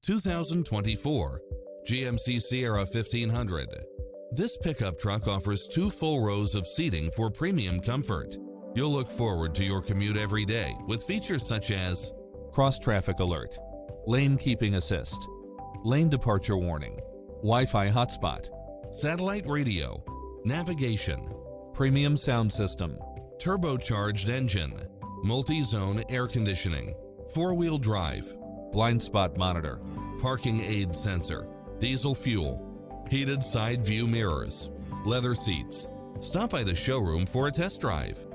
2024 GMC Sierra 1500. This pickup truck offers 2 full rows of seating for premium comfort. You'll look forward to your commute every day with features such as cross-traffic alert, lane keeping assist, lane departure warning, Wi-Fi hotspot, satellite radio, navigation, premium sound system, turbocharged engine, multi-zone air conditioning, 4-wheel drive, blind spot monitor, parking aid sensor, diesel fuel, heated side view mirrors, leather seats. Stop by the showroom for a test drive.